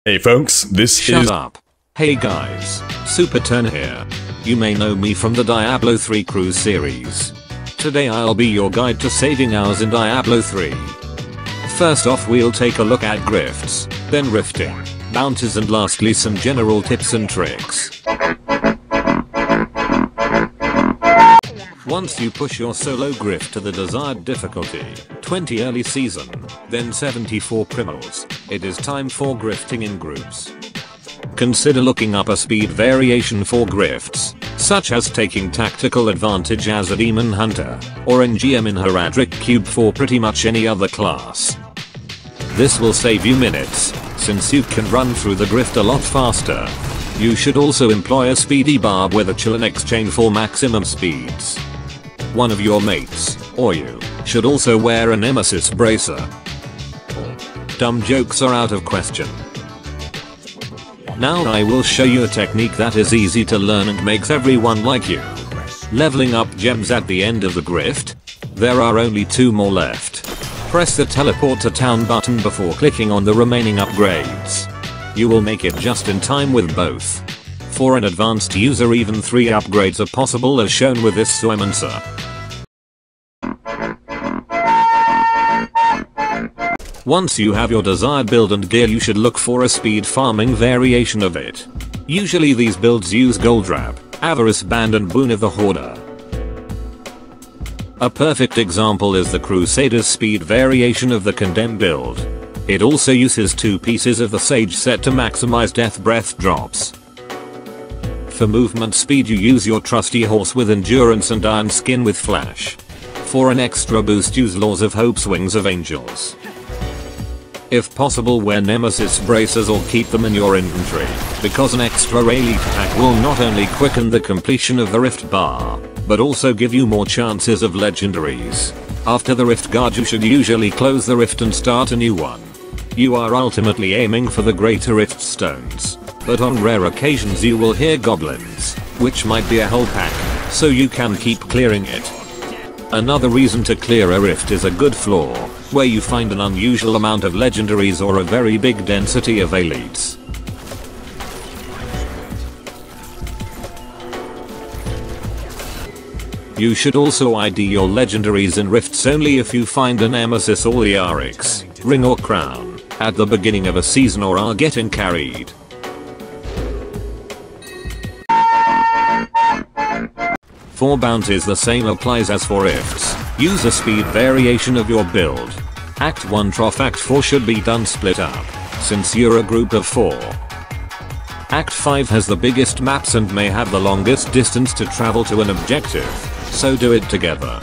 Hey folks, Shut up. Hey guys, Superturn here. You may know me from the Diablo 3 Cruise series. Today I'll be your guide to saving hours in Diablo 3. First off we'll take a look at grifts, then rifting, bounties and lastly some general tips and tricks. Once you push your solo grift to the desired difficulty, 20 early season, then 74 primals, it is time for grifting in groups. Consider looking up a speed variation for grifts, such as taking tactical advantage as a demon hunter, or NGM in Heraldric Cube for pretty much any other class. This will save you minutes, since you can run through the grift a lot faster. You should also employ a speedy barb with a Chillanex chain for maximum speeds. One of your mates, or you, should also wear a nemesis bracer. Dumb jokes are out of question. Now I will show you a technique that is easy to learn and makes everyone like you. Leveling up gems at the end of the grift. There are only 2 more left. Press the teleport to town button before clicking on the remaining upgrades. You will make it just in time with both. For an advanced user even 3 upgrades are possible as shown with this Suemancer. Once you have your desired build and gear you should look for a speed farming variation of it. Usually these builds use Gold Wrap, Avarice Band and Boon of the Hoarder. A perfect example is the Crusader's speed variation of the Condemn build. It also uses 2 pieces of the Sage set to maximize death breath drops. For movement speed you use your trusty horse with endurance and iron skin with flash. For an extra boost use Laws of Hope's Wings of Angels. If possible wear nemesis bracers or keep them in your inventory, because an extra elite pack will not only quicken the completion of the rift bar, but also give you more chances of legendaries. After the rift guard you should usually close the rift and start a new one. You are ultimately aiming for the greater rift stones, but on rare occasions you will hear goblins, which might be a whole pack, so you can keep clearing it. Another reason to clear a rift is a good floor, where you find an unusual amount of legendaries or a very big density of elites. You should also ID your legendaries in rifts only if you find a nemesis or the Arix, ring or crown, at the beginning of a season or are getting carried. For bounties the same applies as for rifts. Use a speed variation of your build. Act 1 Trough Act 4 should be done split up, since you're a group of 4. Act 5 has the biggest maps and may have the longest distance to travel to an objective, so do it together.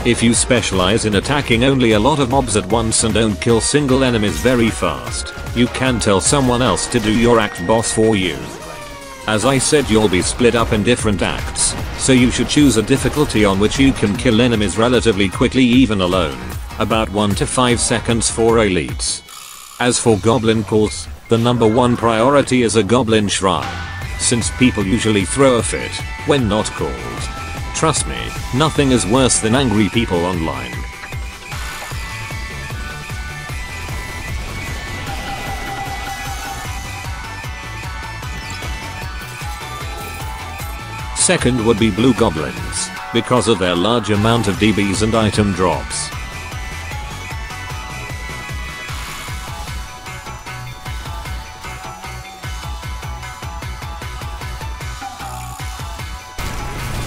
If you specialize in attacking only a lot of mobs at once and don't kill single enemies very fast, you can tell someone else to do your act boss for you. As I said you'll be split up in different acts, so you should choose a difficulty on which you can kill enemies relatively quickly even alone, about 1 to 5 seconds for elites. As for Goblin Calls, the number 1 priority is a Goblin Shrine, since people usually throw a fit when not called. Trust me, nothing is worse than angry people online. Second would be blue goblins, because of their large amount of DBs and item drops.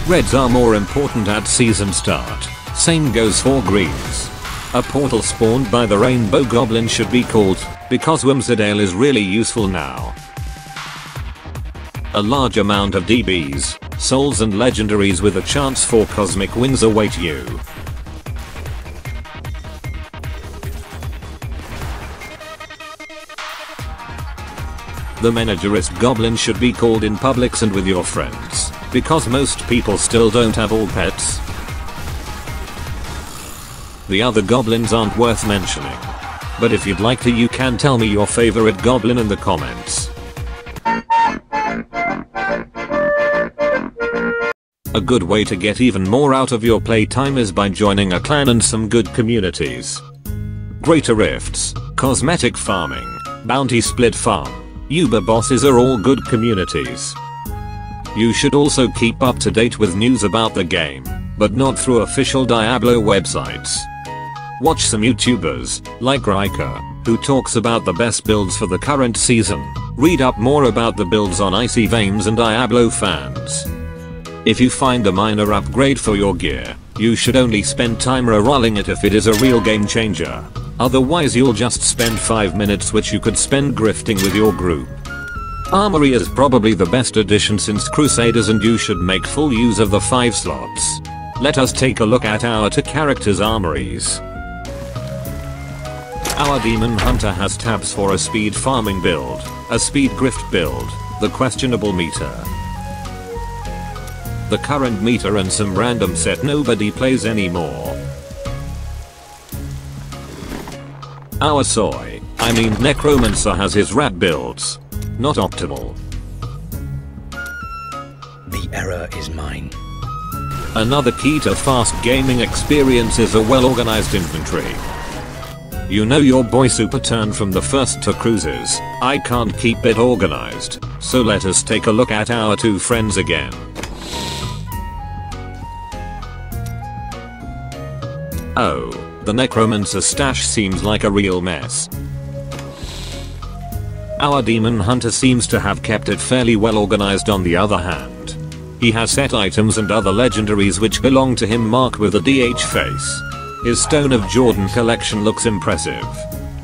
Reds are more important at season start, same goes for greens. A portal spawned by the rainbow goblin should be called, because Whimsidale is really useful now. A large amount of DBs, souls and legendaries with a chance for cosmic wings await you. The managerist goblin should be called in Publix and with your friends, because most people still don't have all pets. The other goblins aren't worth mentioning. But if you'd like to you can tell me your favorite goblin in the comments. A good way to get even more out of your playtime is by joining a clan and some good communities. Greater rifts, cosmetic farming, Bounty split farm. Uber bosses are all good communities. You should also keep up to date with news about the game, but not through official Diablo websites. Watch some YouTubers, like Riker, who talks about the best builds for the current season. Read up more about the builds on Icy Veins and Diablo fans. If you find a minor upgrade for your gear, you should only spend time rerolling it if it is a real game changer. Otherwise you'll just spend 5 minutes which you could spend grifting with your group. Armory is probably the best addition since Crusaders, and you should make full use of the 5 slots. Let us take a look at our 2 characters' armories. Our Demon Hunter has tabs for a speed farming build, a speed grift build, the questionable meter, the current meter, and some random set nobody plays anymore. Our Necromancer has his rat builds. Not optimal. The error is mine. Another key to fast gaming experience is a well-organized inventory. You know your boy superturn from the first 2 cruises. I can't keep it organized, so let us take a look at our 2 friends again. Oh, the Necromancer stash seems like a real mess. Our Demon Hunter seems to have kept it fairly well organized on the other hand. He has set items and other legendaries which belong to him marked with a DH face. His Stone of Jordan collection looks impressive.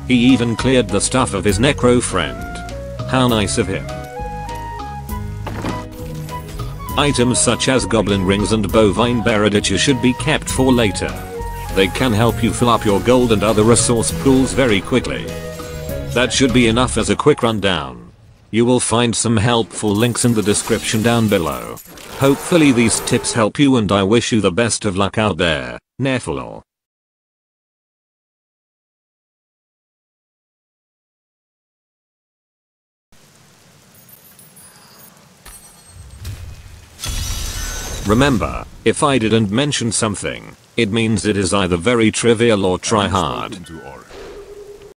He even cleared the stuff of his Necro friend. How nice of him. Items such as Goblin Rings and Bovine Berediture should be kept for later. They can help you fill up your gold and other resource pools very quickly. That should be enough as a quick rundown. You will find some helpful links in the description down below. Hopefully these tips help you, and I wish you the best of luck out there, Nephilim. Remember, if I didn't mention something, it means it is either very trivial or try hard.